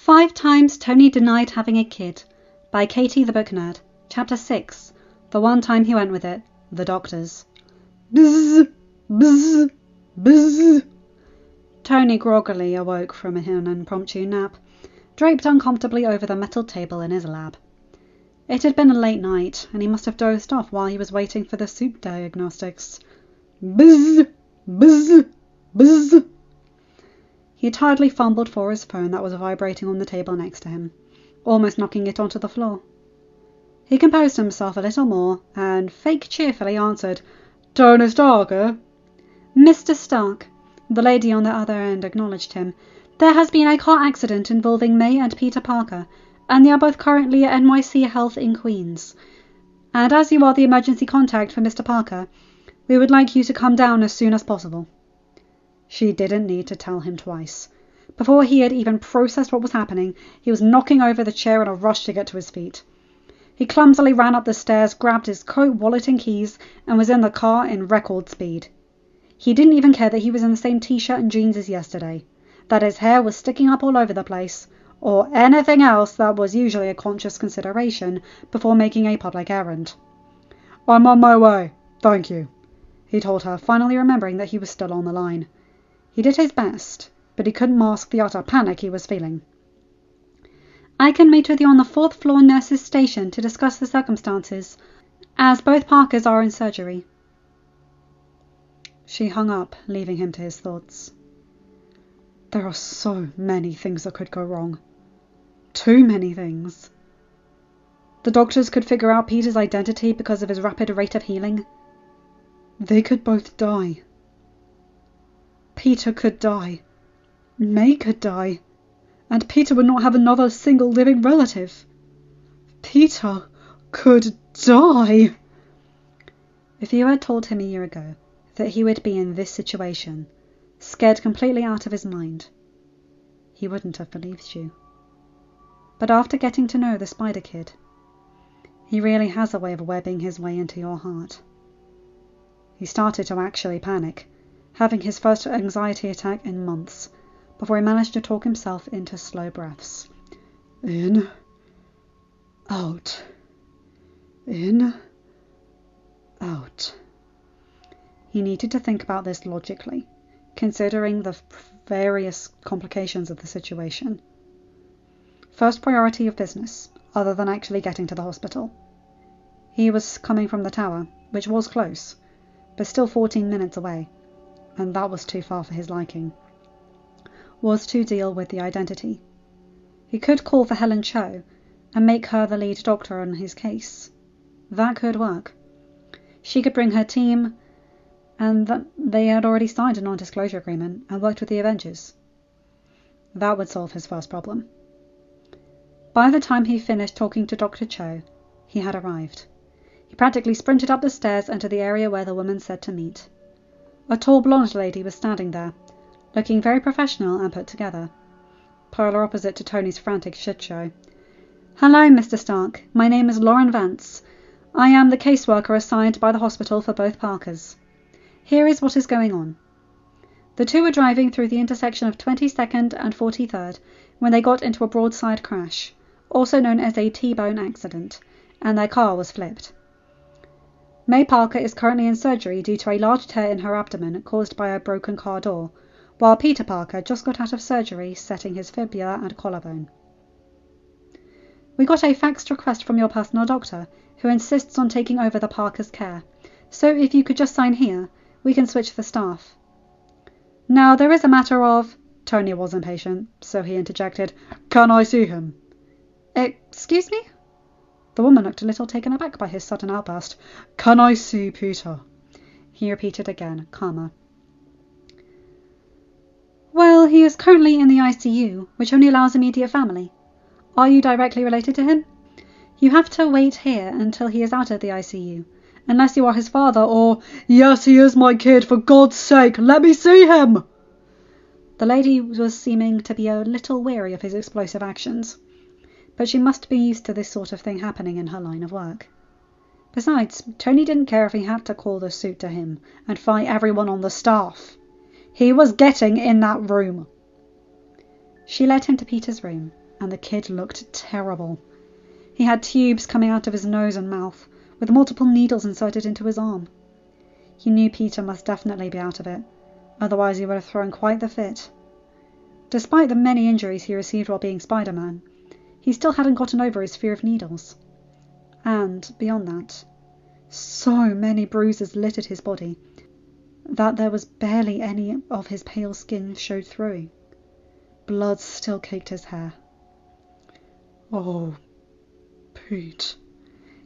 5 Times Tony Denied Having a Kid by Katie the Book Nerd. Chapter 6. The One Time He Went With It. The Doctors. Bzz, bzz, bzz. Tony groggily awoke from an impromptu nap, draped uncomfortably over the metal table in his lab. It had been a late night, and he must have dozed off while he was waiting for the soup diagnostics. Bzz, bzz, bzz. He tiredly fumbled for his phone that was vibrating on the table next to him, almost knocking it onto the floor. He composed himself a little more, and fake cheerfully answered, "Tony Stark, eh?" "Mr. Stark," the lady on the other end acknowledged him. "There has been a car accident involving May and Peter Parker, and they are both currently at NYC Health in Queens. And as you are the emergency contact for Mr. Parker, we would like you to come down as soon as possible." She didn't need to tell him twice. Before he had even processed what was happening, he was knocking over the chair in a rush to get to his feet. He clumsily ran up the stairs, grabbed his coat, wallet and keys, and was in the car in record speed. He didn't even care that he was in the same t-shirt and jeans as yesterday, that his hair was sticking up all over the place, or anything else that was usually a conscious consideration before making a public errand. "I'm on my way, thank you," he told her, finally remembering that he was still on the line. He did his best, but he couldn't mask the utter panic he was feeling. "I can meet with you on the 4th floor nurse's station to discuss the circumstances, as both Parkers are in surgery." She hung up, leaving him to his thoughts. There are so many things that could go wrong. Too many things. The doctors could figure out Peter's identity because of his rapid rate of healing. They could both die. Peter could die. May could die. And Peter would not have another single living relative. Peter could die. If you had told him a year ago that he would be in this situation, scared completely out of his mind, he wouldn't have believed you. But after getting to know the Spider Kid, he really has a way of webbing his way into your heart. He started to actually panic, having his first anxiety attack in months, before he managed to talk himself into slow breaths. In, out, in, out. He needed to think about this logically, considering the various complications of the situation. First priority of business, other than actually getting to the hospital. He was coming from the tower, which was close, but still 14 minutes away, and that was too far for his liking. Was to deal with the identity. He could call for Helen Cho and make her the lead doctor on his case. That could work. She could bring her team, and they had already signed a non-disclosure agreement and worked with the Avengers. That would solve his first problem. By the time he finished talking to Dr. Cho, he had arrived. He practically sprinted up the stairs and to the area where the woman said to meet. A tall blonde lady was standing there, looking very professional and put together. Polar opposite to Tony's frantic shit show. "Hello, Mr. Stark. My name is Lauren Vance. I am the caseworker assigned by the hospital for both Parkers. Here is what is going on." The two were driving through the intersection of 22nd and 43rd when they got into a broadside crash, also known as a T-bone accident, and their car was flipped. May Parker is currently in surgery due to a large tear in her abdomen caused by a broken car door, while Peter Parker just got out of surgery setting his fibula and collarbone. "We got a faxed request from your personal doctor, who insists on taking over the Parker's care, so if you could just sign here, we can switch the staff. Now there is a matter of—" Tony was impatient, so he interjected, "Can I see him?" "Excuse me?" The woman looked a little taken aback by his sudden outburst. "Can I see Peter?" He repeated again, calmer. "Well, he is currently in the ICU, which only allows immediate family. Are you directly related to him? You have to wait here until he is out of the ICU, unless you are his father or—" "Yes, he is my kid, for God's sake, let me see him!" The lady was seeming to be a little weary of his explosive actions, but she must be used to this sort of thing happening in her line of work. Besides, Tony didn't care if he had to call the suit to him and fight everyone on the staff. He was getting in that room. She led him to Peter's room, and the kid looked terrible. He had tubes coming out of his nose and mouth, with multiple needles inserted into his arm. He knew Peter must definitely be out of it, otherwise he would have thrown quite the fit. Despite the many injuries he received while being Spider-Man, he still hadn't gotten over his fear of needles. And, beyond that, so many bruises littered his body that there was barely any of his pale skin showed through. Blood still caked his hair. "Oh, Pete,"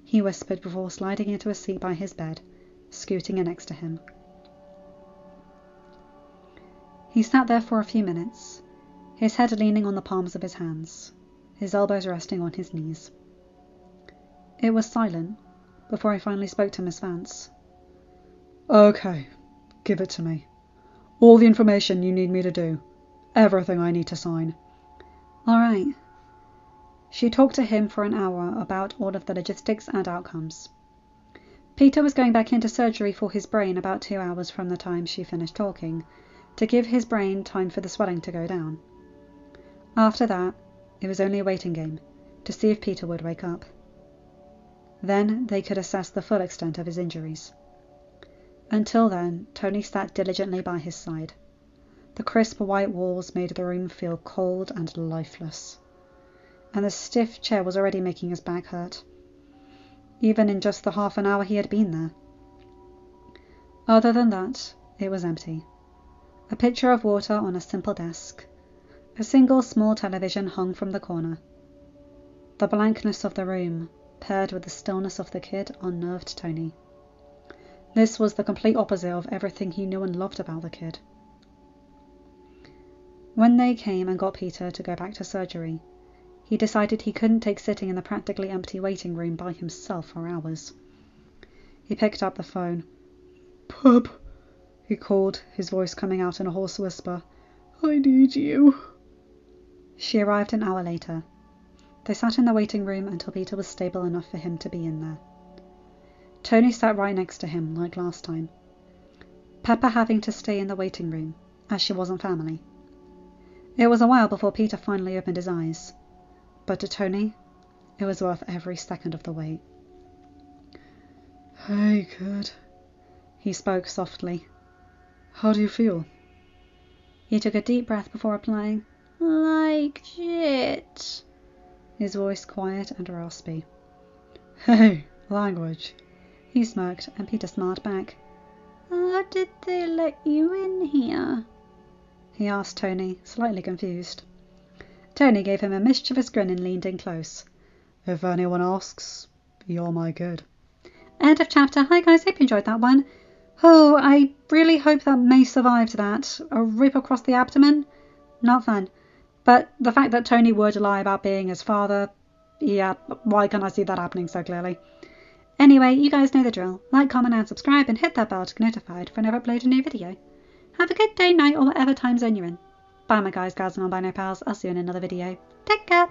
he whispered before sliding into a seat by his bed, scooting in next to him. He sat there for a few minutes, his head leaning on the palms of his hands, his elbows resting on his knees. It was silent before he finally spoke to Miss Vance. "Okay, give it to me. All the information you need me to do. Everything I need to sign." "All right." She talked to him for an hour about all of the logistics and outcomes. Peter was going back into surgery for his brain about 2 hours from the time she finished talking, to give his brain time for the swelling to go down. After that, it was only a waiting game, to see if Peter would wake up. Then they could assess the full extent of his injuries. Until then, Tony sat diligently by his side. The crisp white walls made the room feel cold and lifeless, and the stiff chair was already making his back hurt, even in just the half an hour he had been there. Other than that, it was empty. A pitcher of water on a simple desk. A single small television hung from the corner. The blankness of the room, paired with the stillness of the kid, unnerved Tony. This was the complete opposite of everything he knew and loved about the kid. When they came and got Peter to go back to surgery, he decided he couldn't take sitting in the practically empty waiting room by himself for hours. He picked up the phone. "Pup," he called, his voice coming out in a hoarse whisper. "I need you." She arrived an hour later. They sat in the waiting room until Peter was stable enough for him to be in there. Tony sat right next to him, like last time. Pepper having to stay in the waiting room, as she wasn't family. It was a while before Peter finally opened his eyes, but to Tony, it was worth every second of the wait. "Hey, kid," he spoke softly. "How do you feel?" He took a deep breath before replying, "Like shit." His voice quiet and raspy. "Hey, language." He smirked, and Peter smiled back. "How did they let you in here?" he asked Tony, slightly confused. Tony gave him a mischievous grin and leaned in close. "If anyone asks, you're my kid." End of chapter. Hi guys, hope you enjoyed that one. Oh, I really hope that May survived that. A rip across the abdomen? Not fun. But the fact that Tony would lie about being his father, yeah, why can't I see that happening so clearly? Anyway, you guys know the drill. Like, comment and subscribe and hit that bell to get notified whenever I upload a new video. Have a good day, night, or whatever time zone you're in. Bye my guys, gals and non-binary pals. I'll see you in another video. Take care.